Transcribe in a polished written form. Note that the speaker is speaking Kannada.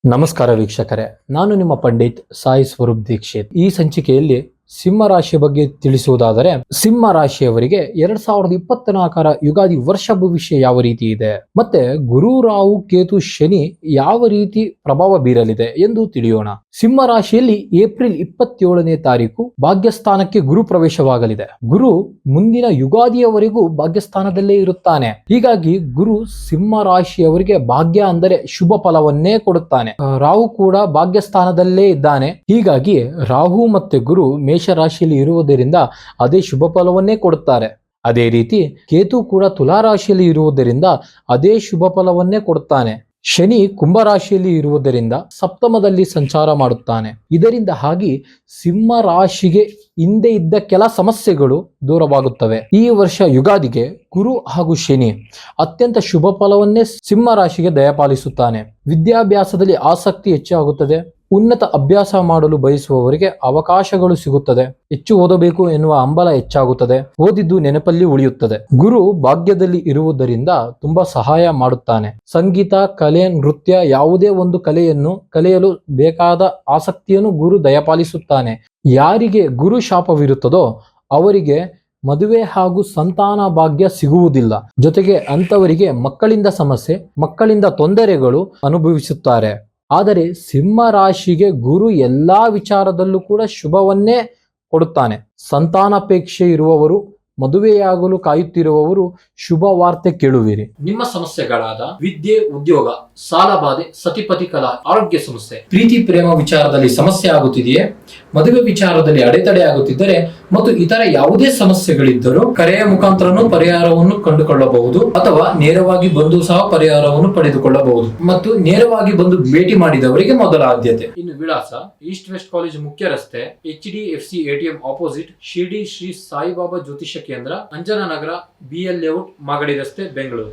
ನಮಸ್ಕಾರ ವೀಕ್ಷಕರೇ, ನಾನು ನಿಮ್ಮ ಪಂಡಿತ್ ಸಾಯಿ ಸ್ವರೂಪ್ ದೀಕ್ಷಿತ್. ಈ ಸಂಚಿಕೆಯಲ್ಲಿ ಸಿಂಹ ರಾಶಿಯ ಬಗ್ಗೆ ತಿಳಿಸುವುದಾದರೆ, ಸಿಂಹ ರಾಶಿಯವರಿಗೆ 2024ರ ಯುಗಾದಿ ವರ್ಷ ಭವಿಷ್ಯ ಯಾವ ರೀತಿ ಇದೆ, ಮತ್ತೆ ಗುರು ರಾಹು ಕೇತು ಶನಿ ಯಾವ ರೀತಿ ಪ್ರಭಾವ ಬೀರಲಿದೆ ಎಂದು ತಿಳಿಯೋಣ. ಸಿಂಹ ರಾಶಿಯಲ್ಲಿ ಏಪ್ರಿಲ್ 27ನೇ ತಾರೀಕು ಭಾಗ್ಯಸ್ಥಾನಕ್ಕೆ ಗುರು ಪ್ರವೇಶವಾಗಲಿದೆ. ಗುರು ಮುಂದಿನ ಯುಗಾದಿಯವರೆಗೂ ಭಾಗ್ಯಸ್ಥಾನದಲ್ಲೇ ಇರುತ್ತಾನೆ. ಹೀಗಾಗಿ ಗುರು ಸಿಂಹ ರಾಶಿಯವರಿಗೆ ಭಾಗ್ಯ ಅಂದರೆ ಶುಭ ಫಲವನ್ನೇ ಕೊಡುತ್ತಾನೆ. ರಾಹು ಕೂಡ ಭಾಗ್ಯಸ್ಥಾನದಲ್ಲೇ ಇದ್ದಾನೆ. ಹೀಗಾಗಿ ರಾಹು ಮತ್ತೆ ಗುರು ಮೇಷ ರಾಶಿಯಲ್ಲಿ ಇರುವುದರಿಂದ ಅದೇ ಶುಭ ಫಲವನ್ನೇ ಕೊಡುತ್ತಾರೆ. ಅದೇ ರೀತಿ ಕೇತು ಕೂಡ ತುಲಾ ರಾಶಿಯಲ್ಲಿ ಇರುವುದರಿಂದ ಅದೇ ಶುಭ ಫಲವನ್ನೇ ಕೊಡುತ್ತಾನೆ. ಶನಿ ಕುಂಭರಾಶಿಯಲ್ಲಿ ಇರುವುದರಿಂದ ಸಪ್ತಮದಲ್ಲಿ ಸಂಚಾರ ಮಾಡುತ್ತಾನೆ. ಇದರಿಂದ ಹಾಗೆ ಸಿಂಹ ರಾಶಿಗೆ ಹಿಂದೆ ಇದ್ದ ಕೆಲ ಸಮಸ್ಯೆಗಳು ದೂರವಾಗುತ್ತವೆ. ಈ ವರ್ಷ ಯುಗಾದಿಗೆ ಗುರು ಹಾಗೂ ಶನಿ ಅತ್ಯಂತ ಶುಭ ಫಲವನ್ನೇ ಸಿಂಹ ರಾಶಿಗೆ ದಯಪಾಲಿಸುತ್ತಾನೆ. ವಿದ್ಯಾಭ್ಯಾಸದಲ್ಲಿ ಆಸಕ್ತಿ ಹೆಚ್ಚಾಗುತ್ತದೆ. ಉನ್ನತ ಅಭ್ಯಾಸ ಮಾಡಲು ಬಯಸುವವರಿಗೆ ಅವಕಾಶಗಳು ಸಿಗುತ್ತದೆ. ಹೆಚ್ಚು ಓದಬೇಕು ಎನ್ನುವ ಹಂಬಲ ಹೆಚ್ಚಾಗುತ್ತದೆ. ಓದಿದ್ದು ನೆನಪಲ್ಲಿ ಉಳಿಯುತ್ತದೆ. ಗುರು ಭಾಗ್ಯದಲ್ಲಿ ಇರುವುದರಿಂದ ತುಂಬಾ ಸಹಾಯ ಮಾಡುತ್ತಾನೆ. ಸಂಗೀತ, ಕಲೆ, ನೃತ್ಯ ಯಾವುದೇ ಒಂದು ಕಲೆಯನ್ನು ಕಲಿಯಲು ಬೇಕಾದ ಆಸಕ್ತಿಯನ್ನು ಗುರು ದಯಪಾಲಿಸುತ್ತಾನೆ. ಯಾರಿಗೆ ಗುರು ಶಾಪವಿರುತ್ತದೋ ಅವರಿಗೆ ಮದುವೆ ಹಾಗೂ ಸಂತಾನ ಭಾಗ್ಯ ಸಿಗುವುದಿಲ್ಲ. ಜೊತೆಗೆ ಅಂತವರಿಗೆ ಮಕ್ಕಳಿಂದ ಸಮಸ್ಯೆ, ಮಕ್ಕಳಿಂದ ತೊಂದರೆಗಳು ಅನುಭವಿಸುತ್ತಾರೆ. ಆದರೆ ಸಿಂಹ ರಾಶಿಗೆ ಗುರು ಎಲ್ಲಾ ವಿಚಾರದಲ್ಲೂ ಕೂಡ ಶುಭವನ್ನೇ ಕೊಡುತ್ತಾನೆ. ಸಂತಾನಾಪೇಕ್ಷೆ ಇರುವವರು, ಮದುವೆಯಾಗಲು ಕಾಯುತ್ತಿರುವವರು ಶುಭ ವಾರ್ತೆ ಕೇಳುವಿರಿ. ನಿಮ್ಮ ಸಮಸ್ಯೆಗಳಾದ ವಿದ್ಯೆ, ಉದ್ಯೋಗ, ಸಾಲಬಾಧೆ, ಸತಿಪತಿ ಕಲಹ, ಆರೋಗ್ಯ ಸಮಸ್ಯೆ, ಪ್ರೀತಿ ಪ್ರೇಮ ವಿಚಾರದಲ್ಲಿ ಸಮಸ್ಯೆ ಆಗುತ್ತಿದೆಯೇ, ಮದುವೆ ವಿಚಾರದಲ್ಲಿ ಅಡೆತಡೆ ಆಗುತ್ತಿದ್ದರೆ ಮತ್ತು ಇತರ ಯಾವುದೇ ಸಮಸ್ಯೆಗಳಿದ್ದರೂ ಕರೆಯ ಮುಖಾಂತರನೂ ಪರಿಹಾರವನ್ನು ಕಂಡುಕೊಳ್ಳಬಹುದು ಅಥವಾ ನೇರವಾಗಿ ಬಂದು ಸಹ ಪರಿಹಾರವನ್ನು ಪಡೆದುಕೊಳ್ಳಬಹುದು. ಮತ್ತು ನೇರವಾಗಿ ಬಂದು ಭೇಟಿ ಮಾಡಿದವರಿಗೆ ಮೊದಲ ಆದ್ಯತೆ. ಇನ್ನು ವಿಳಾಸ: ಈಸ್ಟ್ ವೆಸ್ಟ್ ಕಾಲೇಜ್ ಮುಖ್ಯ ರಸ್ತೆ, HDFC ATM opposite, Shirdi Shri Saibaba ಜ್ಯೋತಿಷ್ಯ ಕೇಂದ್ರ, ಅಂಜನಾನಗರ, BL ಲೇಔಟ್, ಮಾಗಡಿ ರಸ್ತೆ, ಬೆಂಗಳೂರು.